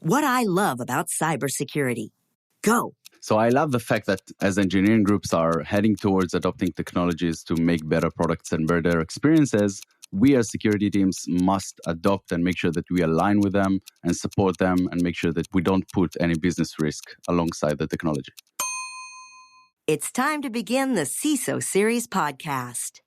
What I love about cybersecurity. Go. So I love the fact that as engineering groups are heading towards adopting technologies to make better products and better experiences, we as security teams must adopt and make sure that we align with them and support them and make sure that we don't put any business risk alongside the technology. It's time to begin the CISO Series podcast.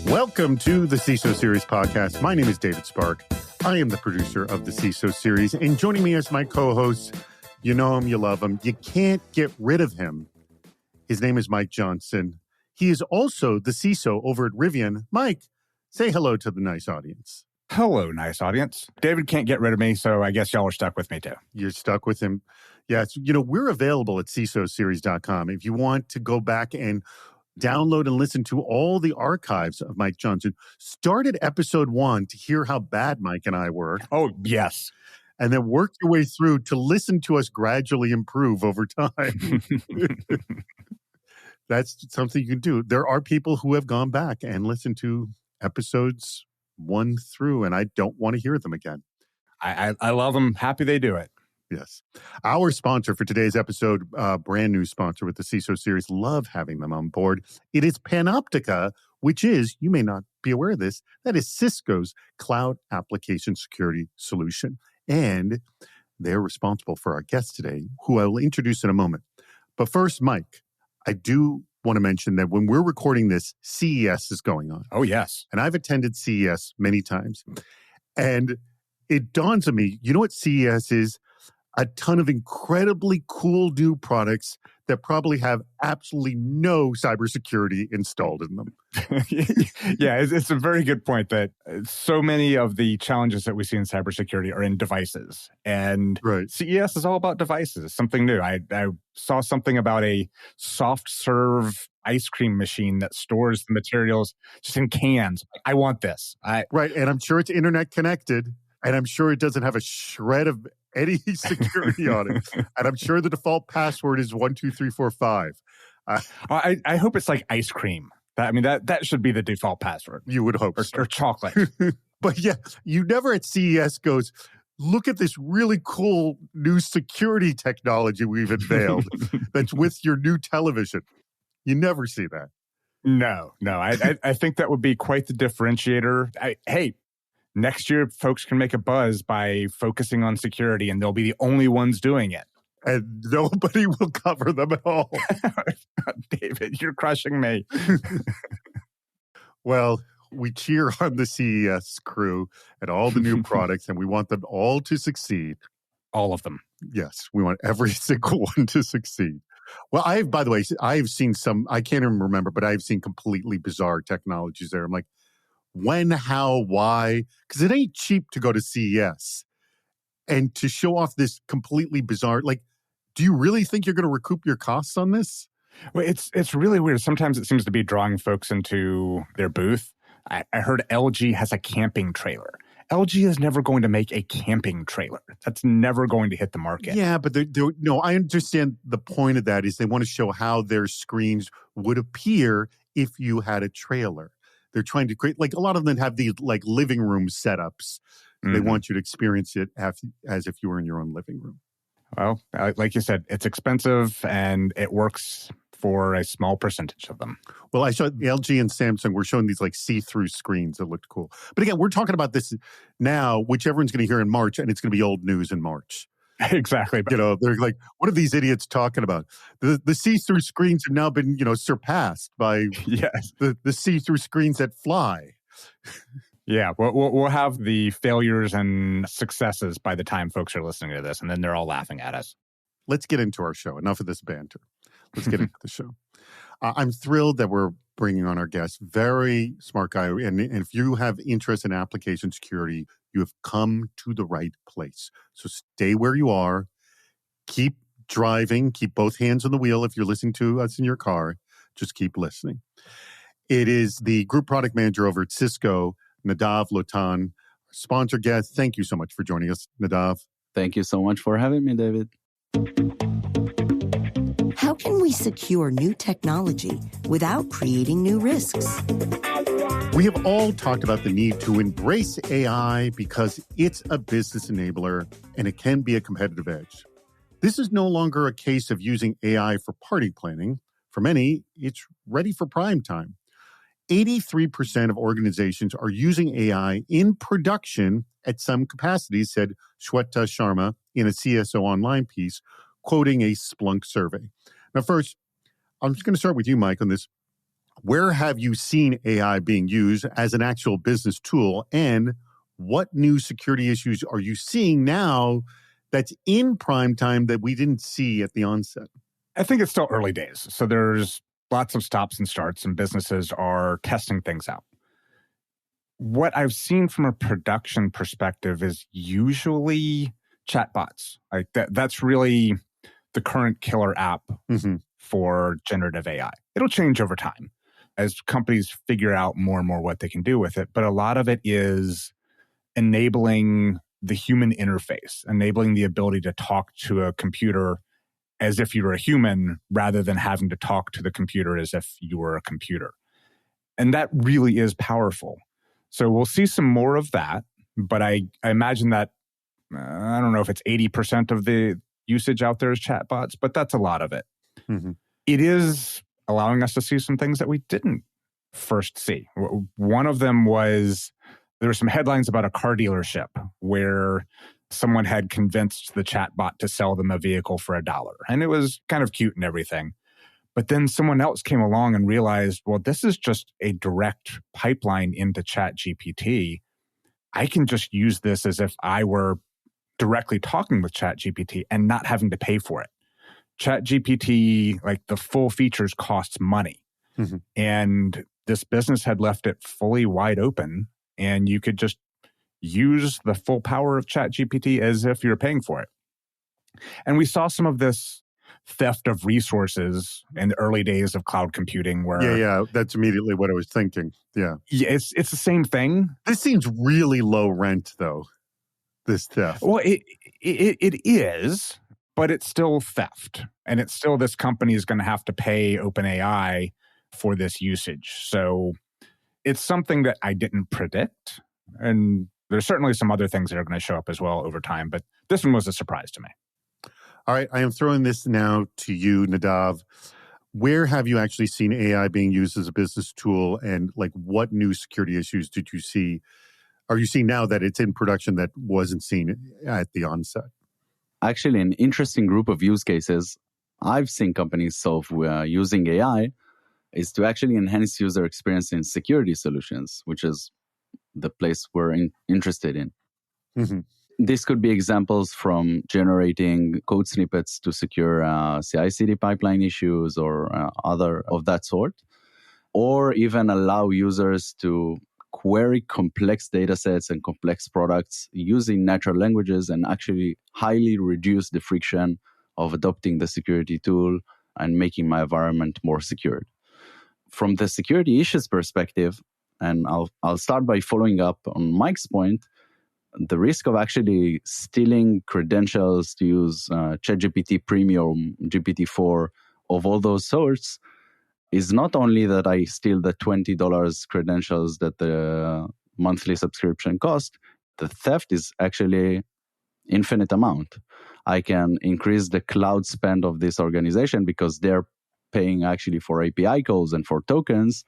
Welcome to the CISO Series podcast. My name is David Spark. I am the producer of the CISO Series, and joining me as my co-host, you know him, you love him, you can't get rid of him. His name is Mike Johnson. He is also the CISO over at Rivian. Mike, say hello to the nice audience. Hello, nice audience. David can't get rid of me, so I guess y'all are stuck with me too. You're stuck with him. Yes, we're available at CISOseries.com. If you want to go back and download and listen to all the archives of Mike Johnson, start at episode 1 to hear how bad Mike and I were. Oh, yes. And then work your way through to listen to us gradually improve over time. That's something you can do. There are people who have gone back and listened to episodes 1 through, and I don't want to hear them again. I love them. Happy they do it. Yes. Our sponsor for today's episode, brand new sponsor with the CISO Series, love having them on board. It is Panoptica, which is, you may not be aware of this, that is Cisco's cloud application security solution. And they're responsible for our guest today, who I will introduce in a moment. But first, Mike, I do want to mention that when we're recording this, CES is going on. Oh, yes. And I've attended CES many times. And it dawns on me, you know what CES is? A ton of incredibly cool new products that probably have absolutely no cybersecurity installed in them. Yeah, it's a very good point that so many of the challenges that we see in cybersecurity are in devices. And right. CES is all about devices, something new. I saw something about a soft serve ice cream machine that stores the materials just in cans. I want this. Right, and I'm sure it's internet connected, and I'm sure it doesn't have a shred of any security on it. And I'm sure the default password is 12345. I hope it's like ice cream. That should be the default password. You would hope or chocolate. But yeah, you never at CES goes, look at this really cool new security technology we've unveiled that's with your new television. You never see that. No. I think that would be quite the differentiator. Hey, next year, folks can make a buzz by focusing on security, and they'll be the only ones doing it. And nobody will cover them at all. David, you're crushing me. Well, we cheer on the CES crew and all the new products, and we want them all to succeed. All of them. Yes, we want every single one to succeed. Well, by the way, I've seen some, I can't even remember, but I've seen completely bizarre technologies there. I'm like, when, how, why? Because it ain't cheap to go to CES and to show off this completely bizarre. Like, do you really think you're going to recoup your costs on this? Well, it's really weird. Sometimes it seems to be drawing folks into their booth. I heard LG has a camping trailer. LG is never going to make a camping trailer. That's never going to hit the market. Yeah, but no, I understand the point of that is they want to show how their screens would appear if you had a trailer. They're trying to create, like a lot of them have these like living room setups. Mm-hmm. They want you to experience it as if you were in your own living room. Well, like you said, it's expensive and it works for a small percentage of them. Well, I saw LG and Samsung were showing these like see-through screens that looked cool. But again, we're talking about this now, which everyone's going to hear in March, and it's going to be old news in March. Exactly. They're like, what are these idiots talking about? The see-through screens have now been, surpassed by yes. the see-through screens that fly. Yeah, we'll have the failures and successes by the time folks are listening to this, and then they're all laughing at us. Let's get into our show. Enough of this banter. Let's get into the show. I'm thrilled that we're bringing on our guest, very smart guy. And if you have interest in application security, you have come to the right place. So stay where you are. Keep driving. Keep both hands on the wheel. If you're listening to us in your car, just keep listening. It is the group product manager over at Cisco, Nadav Lotan, sponsor guest. Thank you so much for joining us, Nadav. Thank you so much for having me, David. How can we secure new technology without creating new risks? We have all talked about the need to embrace AI because it's a business enabler and it can be a competitive edge. This is no longer a case of using AI for party planning. For many, it's ready for prime time. 83% of organizations are using AI in production at some capacity, said Shweta Sharma in a CSO Online piece, quoting a Splunk survey. Now, first, I'm just going to start with you, Mike, on this. Where have you seen AI being used as an actual business tool? And what new security issues are you seeing now that's in prime time that we didn't see at the onset? I think it's still early days. So there's lots of stops and starts, and businesses are testing things out. What I've seen from a production perspective is usually chatbots. Like that's really the current killer app for generative AI. It'll change over time as companies figure out more and more what they can do with it. But a lot of it is enabling the human interface, enabling the ability to talk to a computer as if you were a human rather than having to talk to the computer as if you were a computer. And that really is powerful. So we'll see some more of that, but I imagine that, I don't know if it's 80% of the usage out there is chatbots, but that's a lot of it. It is allowing us to see some things that we didn't first see. One of them was, there were some headlines about a car dealership where someone had convinced the chatbot to sell them a vehicle for $1. And it was kind of cute and everything. But then someone else came along and realized, well, this is just a direct pipeline into ChatGPT. I can just use this as if I were directly talking with ChatGPT and not having to pay for it. ChatGPT, like the full features, costs money. And this business had left it fully wide open, and you could just use the full power of ChatGPT as if you're paying for it. And we saw some of this theft of resources in the early days of cloud computing where... Yeah, that's immediately what I was thinking. Yeah, it's the same thing. This seems really low rent, though, this theft. Well, it is, but it's still theft. And it's still this company is going to have to pay OpenAI for this usage. So it's something that I didn't predict. And there's certainly some other things that are going to show up as well over time. But this one was a surprise to me. All right, I am throwing this now to you, Nadav. Where have you actually seen AI being used as a business tool, and like what new security issues did you see? Are you seeing now that it's in production that wasn't seen at the onset? Actually, an interesting group of use cases I've seen companies solve using AI is to actually enhance user experience in security solutions, which is the place we're interested in. This could be examples from generating code snippets to secure CI/CD pipeline issues or other of that sort, or even allow users to query complex data sets and complex products using natural languages and actually highly reduce the friction of adopting the security tool and making my environment more secured. From the security issues perspective, and I'll start by following up on Mike's point, the risk of actually stealing credentials to use ChatGPT Premium, GPT-4, of all those sorts, is not only that I steal the $20 credentials that the monthly subscription cost, the theft is actually infinite amount. I can increase the cloud spend of this organization because they're paying actually for API calls and for tokens,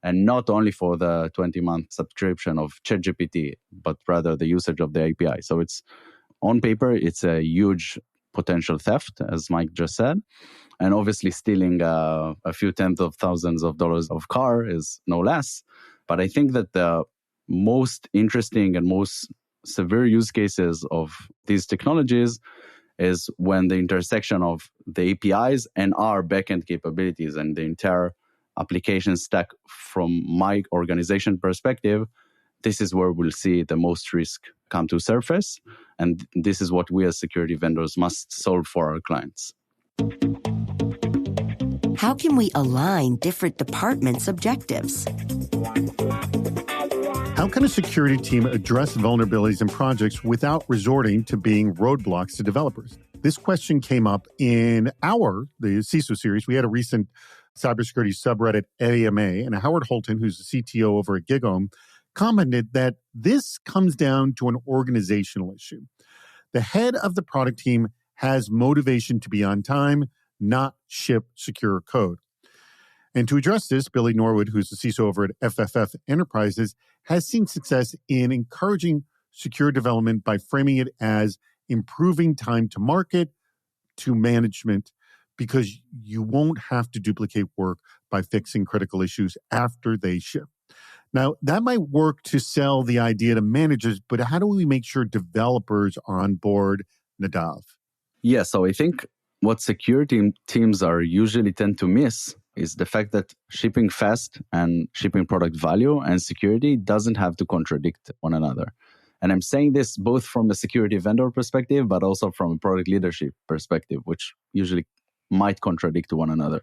and not only for the 20-month subscription of ChatGPT, but rather the usage of the API. So it's, on paper, it's a huge potential theft, as Mike just said. And obviously stealing a few tens of thousands of dollars of car is no less. But I think that the most interesting and most severe use cases of these technologies is when the intersection of the APIs and our backend capabilities and the entire application stack from my organization perspective, this is where we'll see the most risk come to surface. And this is what we as security vendors must solve for our clients. How can we align different departments' objectives? How can a security team address vulnerabilities in projects without resorting to being roadblocks to developers? This question came up in the CISO series. We had a recent cybersecurity subreddit, AMA, and Howard Holton, who's the CTO over at GigHome, commented that this comes down to an organizational issue. The head of the product team has motivation to be on time, not ship secure code. And to address this, Billy Norwood, who's the CISO over at FFF Enterprises, has seen success in encouraging secure development by framing it as improving time to market to management, because you won't have to duplicate work by fixing critical issues after they ship. Now, that might work to sell the idea to managers, but how do we make sure developers are on board, Nadav? Yeah, so I think what security teams are usually tend to miss is the fact that shipping fast and shipping product value and security doesn't have to contradict one another. And I'm saying this both from a security vendor perspective, but also from a product leadership perspective, which usually might contradict one another.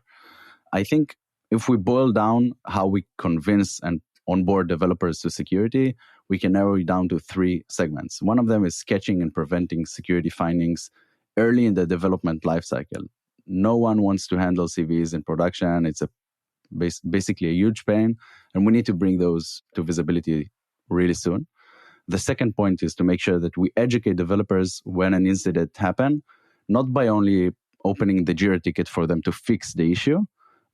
I think if we boil down how we convince and onboard developers to security, we can narrow it down to 3 segments. One of them is catching and preventing security findings early in the development lifecycle. No one wants to handle CVs in production. It's basically a huge pain, and we need to bring those to visibility really soon. The second point is to make sure that we educate developers when an incident happens, not by only opening the Jira ticket for them to fix the issue,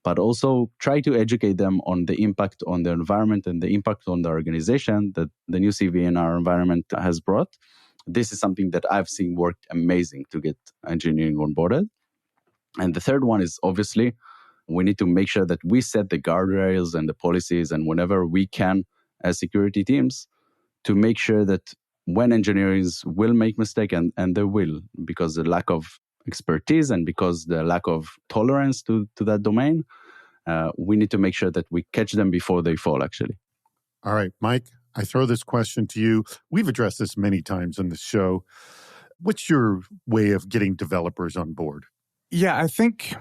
but also try to educate them on the impact on their environment and the impact on the organization that the new CV in our environment has brought. This is something that I've seen work amazing to get engineering onboarded. And the third one is obviously we need to make sure that we set the guardrails and the policies and whenever we can as security teams to make sure that when engineers will make mistake, and they will, because the lack of expertise and because the lack of tolerance to that domain, we need to make sure that we catch them before they fall, actually. All right, Mike, I throw this question to you. We've addressed this many times on the show. What's your way of getting developers on board? Yeah, I think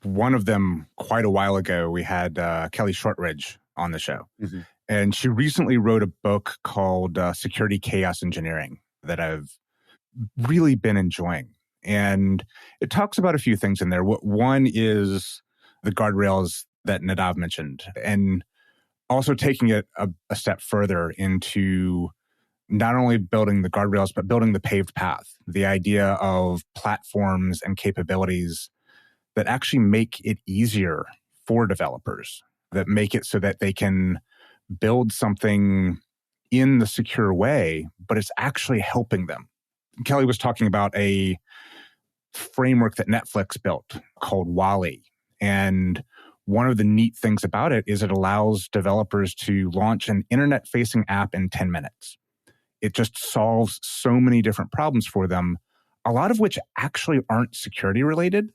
one of them quite a while ago, we had Kelly Shortridge on the show. Mm-hmm. And she recently wrote a book called Security Chaos Engineering that I've really been enjoying. And it talks about a few things in there. One is the guardrails that Nadav mentioned, and also taking it a step further into not only building the guardrails, but building the paved path. The idea of platforms and capabilities that actually make it easier for developers, that make it so that they can build something in the secure way, but it's actually helping them. Kelly was talking about a framework that Netflix built called Wally. And one of the neat things about it is it allows developers to launch an internet-facing app in 10 minutes. It just solves so many different problems for them, a lot of which actually aren't security related,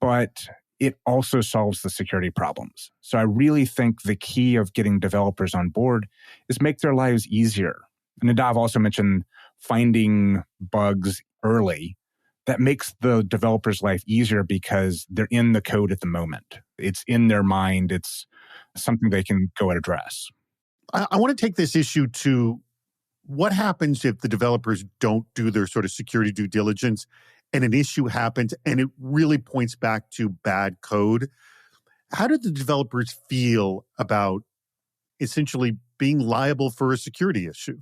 but it also solves the security problems. So I really think the key of getting developers on board is make their lives easier. Nadav also mentioned finding bugs early. That makes the developer's life easier because they're in the code at the moment. It's in their mind. It's something they can go and address. I want to take this issue to what happens if the developers don't do their sort of security due diligence and an issue happens and it really points back to bad code. How do the developers feel about essentially being liable for a security issue?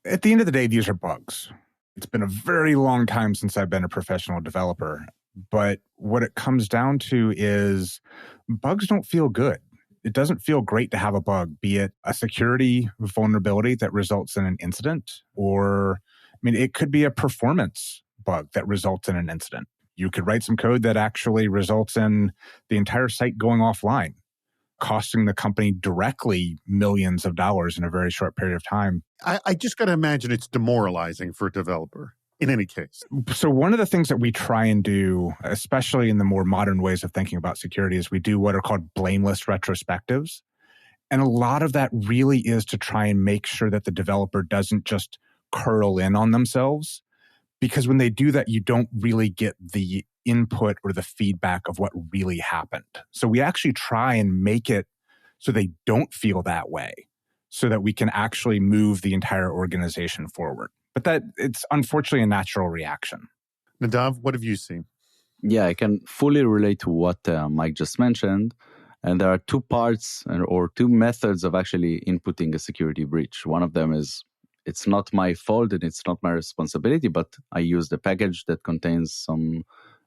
At the end of the day, these are bugs. It's been a very long time since I've been a professional developer, but what it comes down to is bugs don't feel good. It doesn't feel great to have a bug, be it a security vulnerability that results in an incident, or, it could be a performance bug that results in an incident. You could write some code that actually results in the entire site going offline, costing the company directly millions of dollars in a very short period of time. I just got to imagine it's demoralizing for a developer in any case. So one of the things that we try and do, especially in the more modern ways of thinking about security, is we do what are called blameless retrospectives. And a lot of that really is to try and make sure that the developer doesn't just curl in on themselves. Because when they do that, you don't really get the input or the feedback of what really happened. So we actually try and make it so they don't feel that way, so that we can actually move the entire organization forward. But that it's unfortunately a natural reaction. Nadav, what have you seen? Yeah, I can fully relate to what Mike just mentioned. And there are two parts or two methods of actually inputting a security breach. One of them is it's not my fault and it's not my responsibility, but I used a package that contains some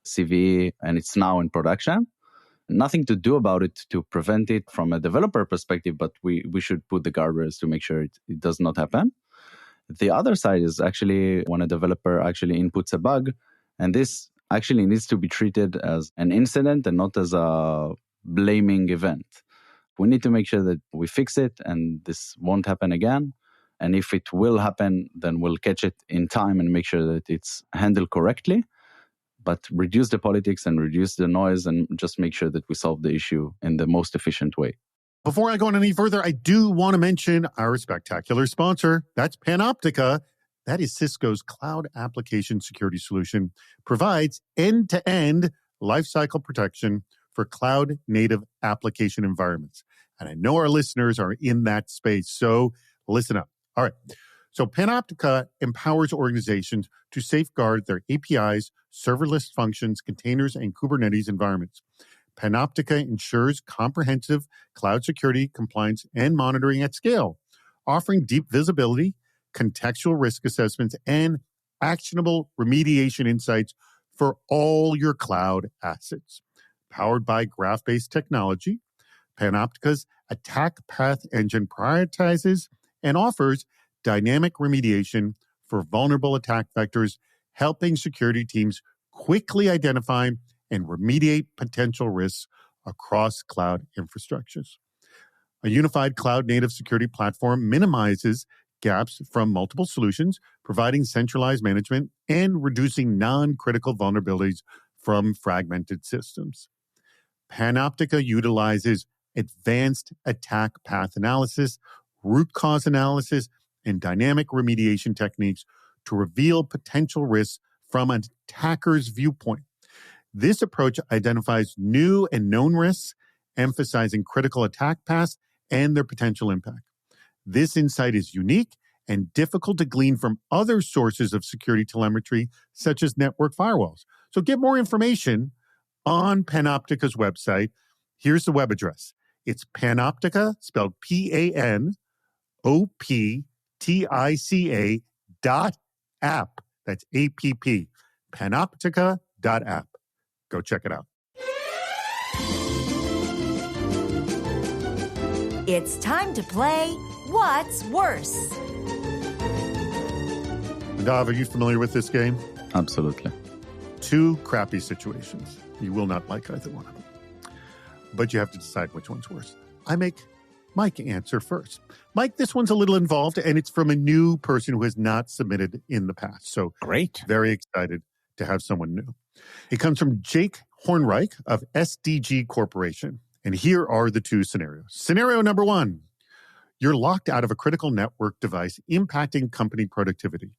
CVE and it's now in production. Nothing to do about it to prevent it from a developer perspective, but we should put the guardrails to make sure it does not happen. The other side is actually when a developer actually inputs a bug, and this actually needs to be treated as an incident and not as a blaming event. We need to make sure that we fix it and this won't happen again. And if it will happen, then we'll catch it in time and make sure that it's handled correctly, but reduce the politics and reduce the noise and just make sure that we solve the issue in the most efficient way. Before I go on any further, I do want to mention our spectacular sponsor. That's Panoptica. That is Cisco's cloud application security solution. Provides end-to-end lifecycle protection for cloud-native application environments. And I know our listeners are in that space, so listen up. All right. So Panoptica empowers organizations to safeguard their APIs, serverless functions, containers, and Kubernetes environments. Panoptica ensures comprehensive cloud security, compliance, and monitoring at scale, offering deep visibility, contextual risk assessments, and actionable remediation insights for all your cloud assets. Powered by graph-based technology, Panoptica's attack path engine prioritizes and offers dynamic remediation for vulnerable attack vectors, helping security teams quickly identify and remediate potential risks across cloud infrastructures. A unified cloud-native security platform minimizes gaps from multiple solutions, providing centralized management and reducing non-critical vulnerabilities from fragmented systems. Panoptica utilizes advanced attack path analysis, root cause analysis, and dynamic remediation techniques to reveal potential risks from an attacker's viewpoint. This approach identifies new and known risks, emphasizing critical attack paths and their potential impact. This insight is unique and difficult to glean from other sources of security telemetry, such as network firewalls. So get more information on Panoptica's website. Here's the web address. It's Panoptica, spelled Panoptica.app. That's APP. Panoptica.app. Go check it out. It's time to play What's Worse? Nadav, are you familiar with this game? Absolutely. Two crappy situations. You will not like either one of them. But you have to decide which one's worse. I make Mike answer first. Mike, this one's a little involved, and it's from a new person who has not submitted in the past. So Great. Very excited to have someone new. It comes from Jake Hornreich of SDG Corporation. And here are the two scenarios. Scenario number one, you're locked out of a critical network device impacting company productivity.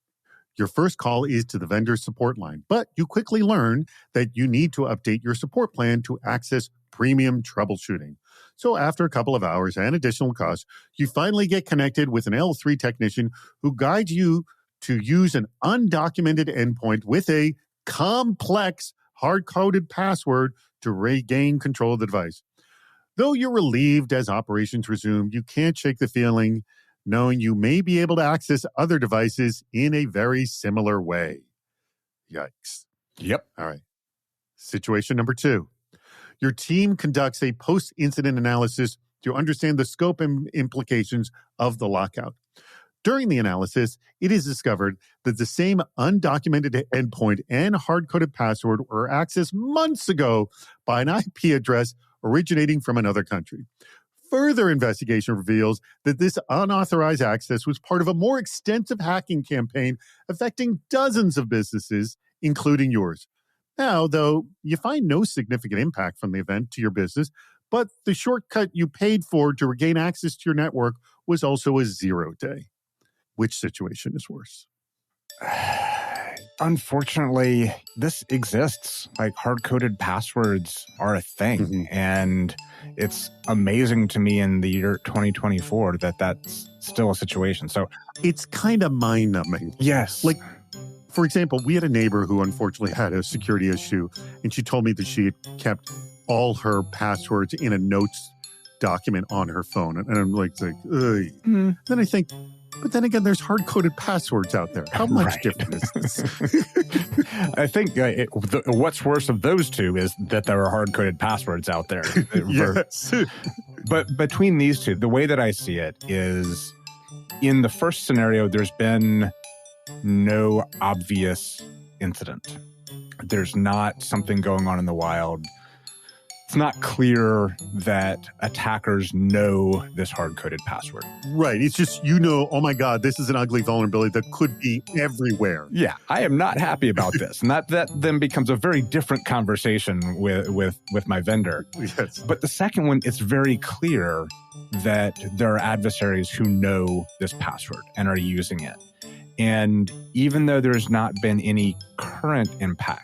Your first call is to the vendor support line, but you quickly learn that you need to update your support plan to access premium troubleshooting. So after a couple of hours and additional costs, you finally get connected with an L3 technician who guides you to use an undocumented endpoint with a complex hard-coded password to regain control of the device. Though you're relieved as operations resume, you can't shake the feeling knowing you may be able to access other devices in a very similar way. Yikes. Yep. All right. Situation number two. Your team conducts a post-incident analysis to understand the scope and implications of the lockout. During the analysis, it is discovered that the same undocumented endpoint and hard-coded password were accessed months ago by an IP address originating from another country. Further investigation reveals that this unauthorized access was part of a more extensive hacking campaign affecting dozens of businesses, including yours. Now, though, you find no significant impact from the event to your business, but the shortcut you paid for to regain access to your network was also a 0 day. Which situation is worse? Unfortunately, this exists. Like hard-coded passwords are a thing. Mm-hmm. And it's amazing to me in the year 2024 that that's still a situation. So it's kind of mind-numbing. yes. Like, For example, we had a neighbor who unfortunately had a security issue, and she told me that she had kept all her passwords in a notes document on her phone. And I'm like ugh. Then I think, but then again, there's hard-coded passwords out there. How much different is this? I think what's worse of those two is that there are hard-coded passwords out there. Yes. But between these two, the way that I see it is, in the first scenario, there's been no obvious incident. There's not something going on in the wild. It's not clear that attackers know this hard-coded password. Right. It's just, oh my God, this is an ugly vulnerability that could be everywhere. Yeah, I am not happy about this. And that then becomes a very different conversation with my vendor. Yes. But the second one, it's very clear that there are adversaries who know this password and are using it. And even though there's not been any current impact,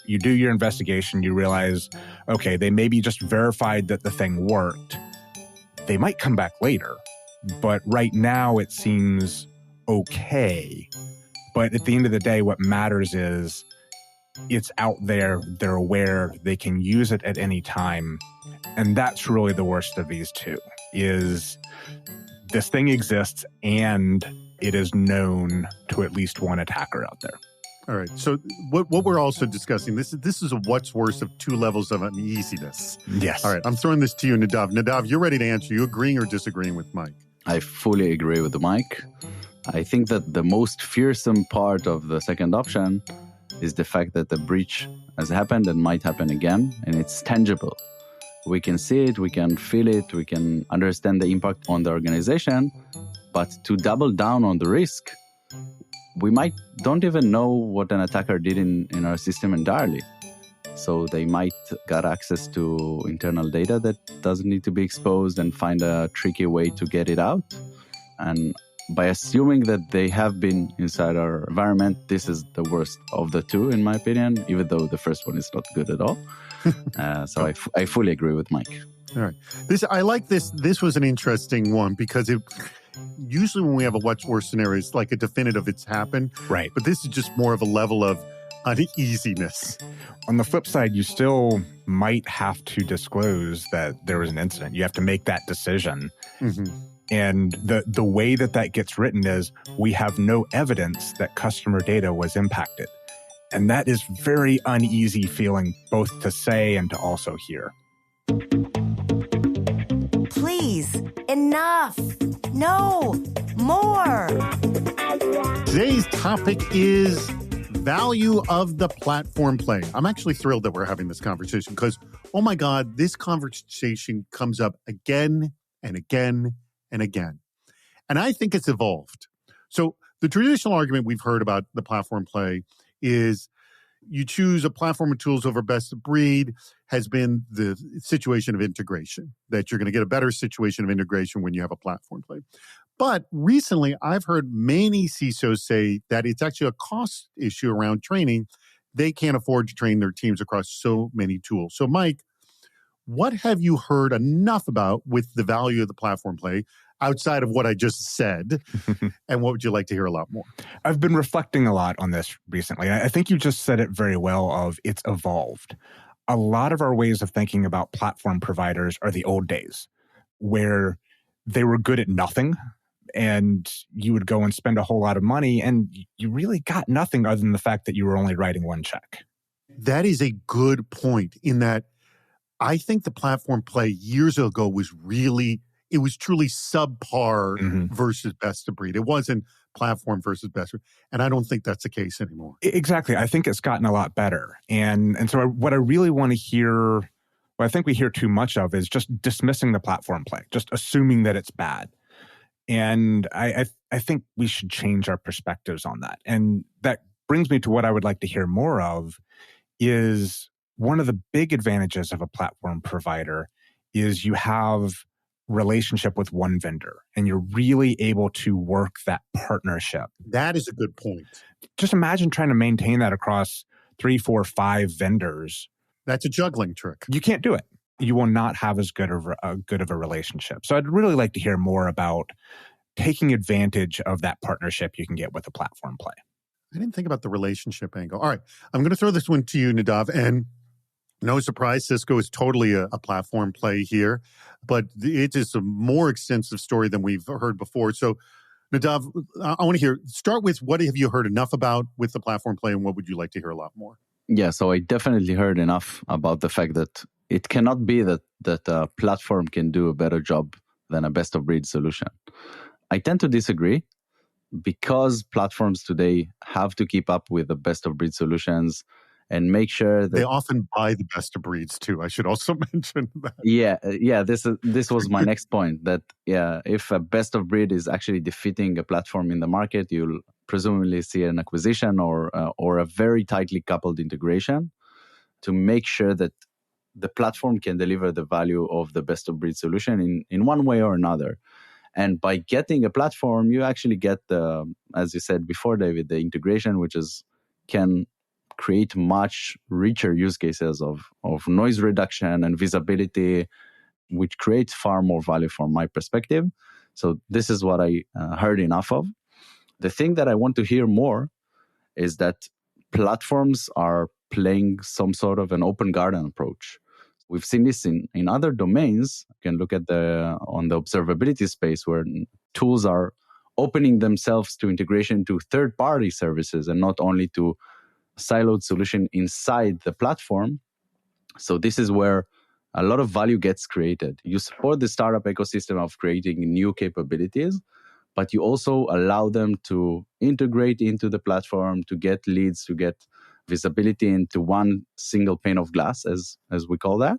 you do your investigation, you realize, okay, they maybe just verified that the thing worked. They might come back later, but right now it seems okay. But at the end of the day, what matters is it's out there, they're aware, they can use it at any time. And that's really the worst of these two, is this thing exists and it is known to at least one attacker out there. All right. So what we're also discussing, this is a what's worse of two levels of uneasiness. Yes. All right. I'm throwing this to you, Nadav. Nadav, you're ready to answer. You agreeing or disagreeing with Mike? I fully agree with Mike. I think that the most fearsome part of the second option is the fact that the breach has happened and might happen again, and it's tangible. We can see it, we can feel it, we can understand the impact on the organization, but to double down on the risk, we might don't even know what an attacker did in our system entirely. So they might get access to internal data that doesn't need to be exposed and find a tricky way to get it out. And by assuming that they have been inside our environment, this is the worst of the two, in my opinion, even though the first one is not good at all. So I fully agree with Mike. All right. I like this. This was an interesting one because usually when we have a what's worse scenario, it's like a definitive it's happened. Right. But this is just more of a level of uneasiness. On the flip side, you still might have to disclose that there was an incident. You have to make that decision. Mm-hmm. And the way that gets written is, we have no evidence that customer data was impacted. And that is very uneasy feeling, both to say and to also hear. Please, enough. No, more. Today's topic is value of the platform play. I'm actually thrilled that we're having this conversation because, oh my God, this conversation comes up again and again and again. And I think it's evolved. So the traditional argument we've heard about the platform play is you choose a platform of tools over best of breed has been the situation of integration, that you're going to get a better situation of integration when you have a platform play. But recently, I've heard many CISOs say that it's actually a cost issue around training. They can't afford to train their teams across so many tools. So, Mike, what have you heard enough about with the value of the platform play outside of what I just said? And what would you like to hear a lot more? I've been reflecting a lot on this recently. I think you just said it very well of it's evolved. A lot of our ways of thinking about platform providers are the old days, where they were good at nothing and you would go and spend a whole lot of money and you really got nothing other than the fact that you were only writing one check. That is a good point, in that I think the platform play years ago was truly subpar versus best of breed. It wasn't platform versus best of breed. And I don't think that's the case anymore. Exactly. I think it's gotten a lot better. And so what I really want to hear, what I think we hear too much of, is just dismissing the platform play, just assuming that it's bad. And I think we should change our perspectives on that. And that brings me to what I would like to hear more of is one of the big advantages of a platform provider is you have relationship with one vendor and you're really able to work that partnership. That is a good point. Just imagine trying to maintain that across 3, 4, 5 vendors. That's a juggling trick. You can't do it. You will not have as good of a relationship. So I'd really like to hear more about taking advantage of that partnership you can get with a platform play. I didn't think about the relationship angle. All right, I'm going to throw this one to you, Nadav. And no surprise, Cisco is totally a platform play here, but it is a more extensive story than we've heard before. So, Nadav, I want to start with what have you heard enough about with the platform play, and what would you like to hear a lot more? Yeah, so I definitely heard enough about the fact that it cannot be that a platform can do a better job than a best-of-breed solution. I tend to disagree, because platforms today have to keep up with the best-of-breed solutions and make sure that they often buy the best of breeds too. I should also mention that. Yeah. This was my next point. That if a best-of-breed is actually defeating a platform in the market, you'll presumably see an acquisition or a very tightly coupled integration to make sure that the platform can deliver the value of the best-of-breed solution in one way or another. And by getting a platform, you actually get as you said before, David, the integration, which can create much richer use cases of noise reduction and visibility, which creates far more value from my perspective. So this is what I heard enough of. The thing that I want to hear more is that platforms are playing some sort of an open garden approach. We've seen this in other domains. You can look at on the observability space, where tools are opening themselves to integration to third-party services and not only to siloed solution inside the platform. So this is where a lot of value gets created. You support the startup ecosystem of creating new capabilities, but you also allow them to integrate into the platform, to get leads, to get visibility into one single pane of glass, as we call that.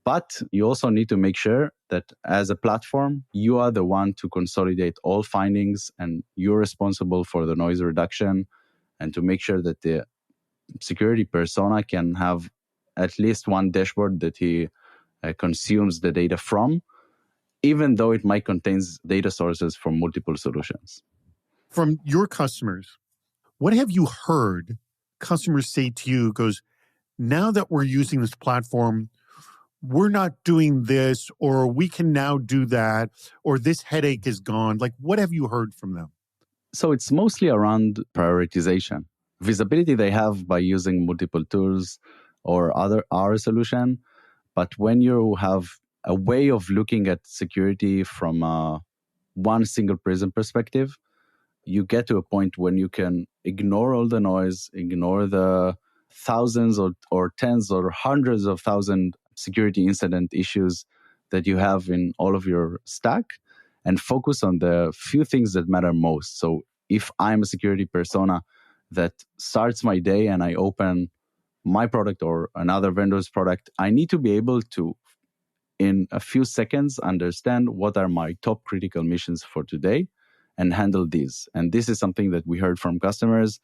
But you also need to make sure that as a platform, you are the one to consolidate all findings, and you're responsible for the noise reduction, and to make sure that the security persona can have at least one dashboard that he consumes the data from, even though it might contain data sources from multiple solutions. From your customers, what have you heard customers say to you? Goes, now that we're using this platform, we're not doing this, or we can now do that, or this headache is gone. Like, what have you heard from them? So it's mostly around prioritization. Visibility they have by using multiple tools or our solution. But when you have a way of looking at security from one single prism perspective, you get to a point when you can ignore all the noise, ignore the thousands or tens or hundreds of thousand security incident issues that you have in all of your stack, and focus on the few things that matter most. So if I'm a security persona that starts my day and I open my product or another vendor's product, I need to be able to, in a few seconds, understand what are my top critical missions for today and handle these. And this is something that we heard from customers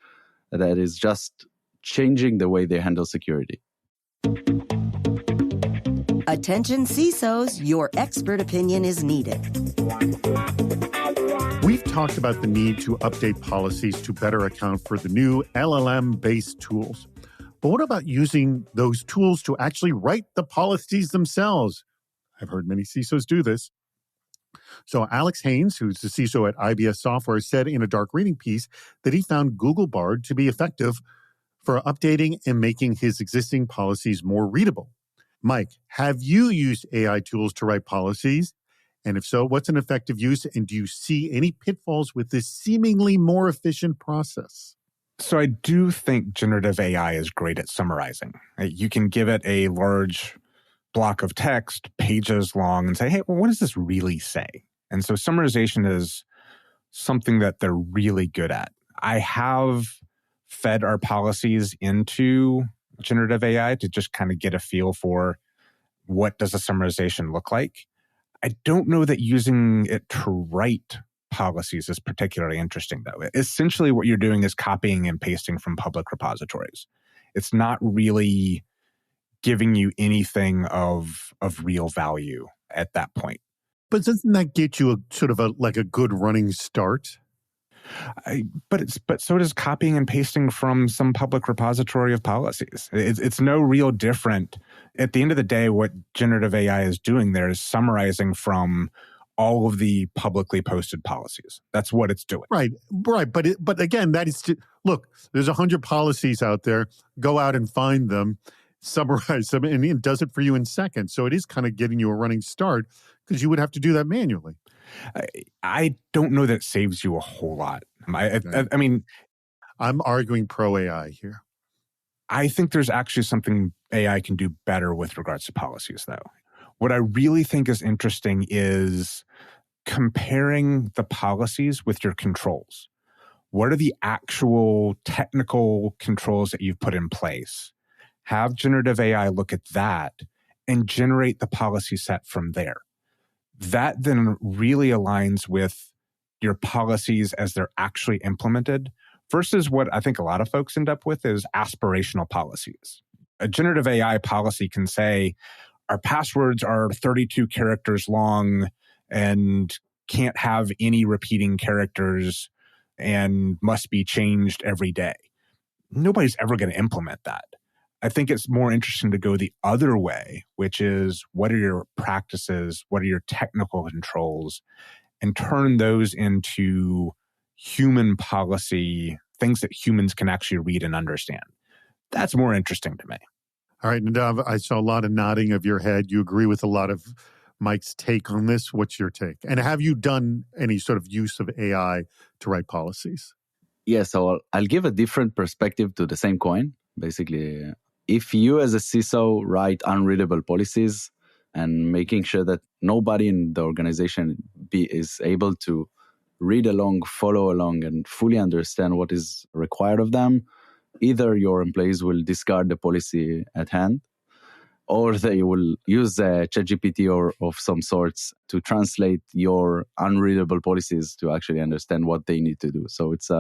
that is just changing the way they handle security. Attention CISOs, your expert opinion is needed. We've talked about the need to update policies to better account for the new LLM-based tools. But what about using those tools to actually write the policies themselves? I've heard many CISOs do this. So Alex Haynes, who's the CISO at IBS Software, said in a dark reading piece that he found Google Bard to be effective for updating and making his existing policies more readable. Mike, have you used AI tools to write policies? And if so, what's an effective use? And do you see any pitfalls with this seemingly more efficient process? So I do think generative AI is great at summarizing. You can give it a large block of text, pages long, and say, hey, well, what does this really say? And so summarization is something that they're really good at. I have fed our policies into generative AI to just kind of get a feel for what does a summarization look like. I don't know that using it to write policies is particularly interesting, though. Essentially, what you're doing is copying and pasting from public repositories. It's not really giving you anything of real value at that point. But doesn't that get you a good running start? But so does copying and pasting from some public repository of policies. It's no real different. At the end of the day, what generative AI is doing there is summarizing from all of the publicly posted policies. That's what it's doing. Right. But again, that is look, there's 100 policies out there. Go out and find them, summarize them, and it does it for you in seconds. So it is kind of getting you a running start because you would have to do that manually. I don't know that it saves you a whole lot. I mean, I'm arguing pro AI here. I think there's actually something AI can do better with regards to policies, though. What I really think is interesting is comparing the policies with your controls. What are the actual technical controls that you've put in place? Have generative AI look at that and generate the policy set from there. That then really aligns with your policies as they're actually implemented versus what I think a lot of folks end up with is aspirational policies. A generative AI policy can say, our passwords are 32 characters long and can't have any repeating characters and must be changed every day. Nobody's ever going to implement that. I think it's more interesting to go the other way, which is what are your practices? What are your technical controls? And turn those into human policy, things that humans can actually read and understand. That's more interesting to me. All right, Nadav, I saw a lot of nodding of your head. You agree with a lot of Mike's take on this. What's your take? And have you done any sort of use of AI to write policies? Yeah, so I'll give a different perspective to the same coin. Basically, if you as a CISO write unreadable policies and making sure that nobody in the organization is able to read along, follow along, and fully understand what is required of them, either your employees will discard the policy at hand, or they will use ChatGPT or of some sorts to translate your unreadable policies to actually understand what they need to do. So it's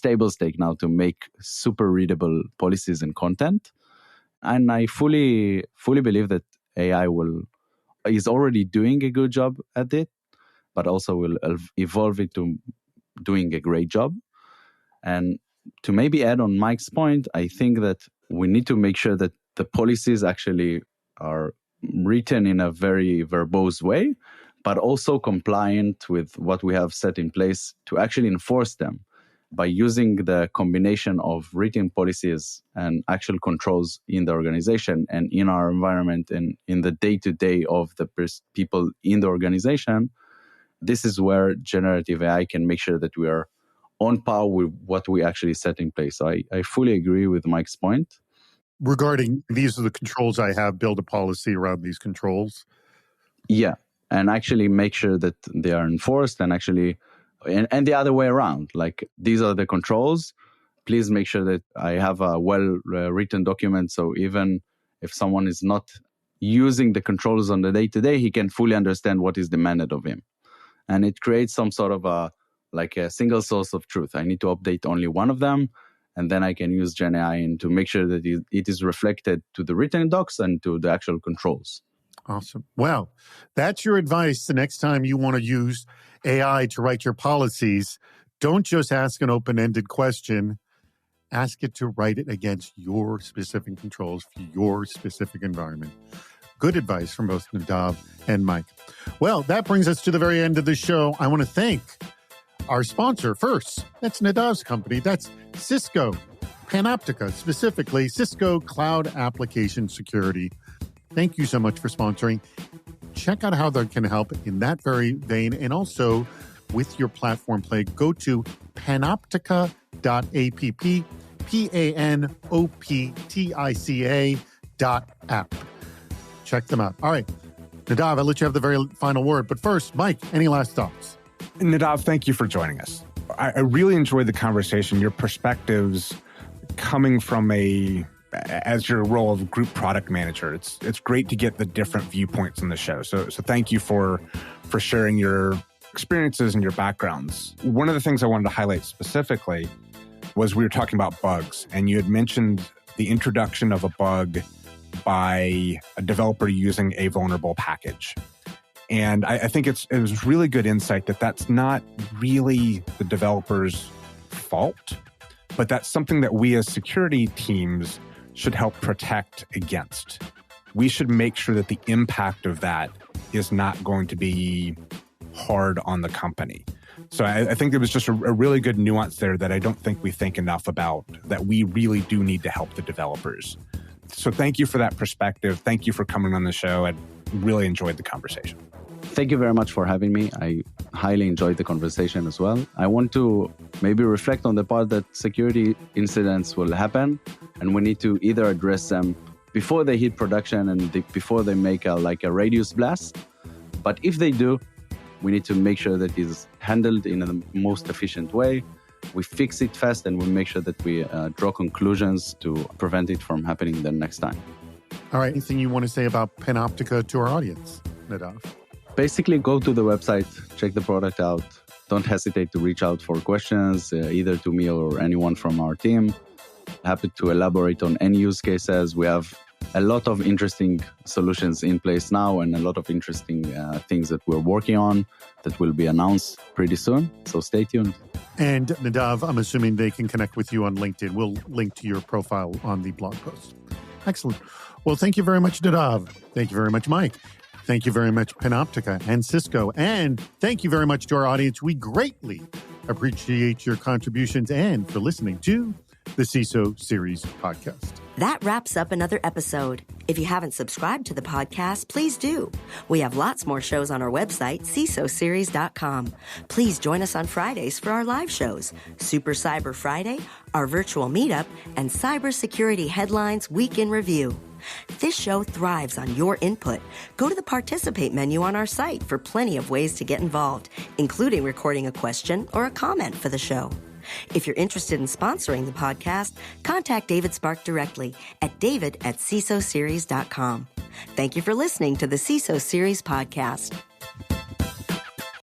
table stake now to make super readable policies and content. And I fully believe that AI is already doing a good job at it, but also will evolve into doing a great job. And to maybe add on Mike's point, I think that we need to make sure that the policies actually are written in a very verbose way, but also compliant with what we have set in place to actually enforce them by using the combination of written policies and actual controls in the organization and in our environment and in the day-to-day of the people in the organization. This is where generative AI can make sure that we are on par with what we actually set in place. So I fully agree with Mike's point. Regarding these are the controls I have, build a policy around these controls. Yeah, and actually make sure that they are enforced and actually, and the other way around. Like these are the controls. Please make sure that I have a well-written document. So even if someone is not using the controls on the day-to-day, he can fully understand what is demanded of him. And it creates some sort of a single source of truth. I need to update only one of them, and then I can use Gen AI to make sure that it is reflected to the written docs and to the actual controls. Awesome. Well, that's your advice the next time you want to use AI to write your policies. Don't just ask an open-ended question. Ask it to write it against your specific controls for your specific environment. Good advice from both Nadav and Mike. Well, that brings us to the very end of the show. I want to thank our sponsor first. That's Nadav's company. That's Cisco, Panoptica, specifically Cisco Cloud Application Security. Thank you so much for sponsoring. Check out how they can help in that very vein. And also with your platform play, go to panoptica.app, panoptica.app. Check them out. All right. Nadav, I'll let you have the very final word. But first, Mike, any last thoughts? Nadav, thank you for joining us. I really enjoyed the conversation, your perspectives coming from as your role of group product manager. It's great to get the different viewpoints on the show. So thank you for sharing your experiences and your backgrounds. One of the things I wanted to highlight specifically was we were talking about bugs, and you had mentioned the introduction of a bug by a developer using a vulnerable package. And I think it was really good insight that that's not really the developer's fault, but that's something that we as security teams should help protect against. We should make sure that the impact of that is not going to be hard on the company. So I think there was just a really good nuance there that I don't think we think enough about, that we really do need to help the developers. So thank you for that perspective. Thank you for coming on the show. I really enjoyed the conversation. Thank you very much for having me. I highly enjoyed the conversation as well. I want to maybe reflect on the part that security incidents will happen, and we need to either address them before they hit production and before they make a radius blast. But if they do, we need to make sure that it's handled in the most efficient way. We fix it fast, and we make sure that we draw conclusions to prevent it from happening the next time. All right. Anything you want to say about Panoptica to our audience, Nadav? Basically, go to the website, check the product out. Don't hesitate to reach out for questions, either to me or anyone from our team. Happy to elaborate on any use cases. We have a lot of interesting solutions in place now, and a lot of interesting things that we're working on that will be announced pretty soon. So stay tuned. And Nadav, I'm assuming they can connect with you on LinkedIn. We'll link to your profile on the blog post. Excellent. Well, thank you very much, Nadav. Thank you very much, Mike. Thank you very much, Panoptica and Cisco. And thank you very much to our audience. We greatly appreciate your contributions and for listening to the CISO Series podcast. That wraps up another episode. If you haven't subscribed to the podcast, please do. We have lots more shows on our website, CISOseries.com. Please join us on Fridays for our live shows, Super Cyber Friday, our virtual meetup, and Cybersecurity Headlines Week in Review. This show thrives on your input. Go to the Participate menu on our site for plenty of ways to get involved, including recording a question or a comment for the show. If you're interested in sponsoring the podcast, contact David Spark directly at david@cisoseries.com. Thank you for listening to the CISO Series podcast.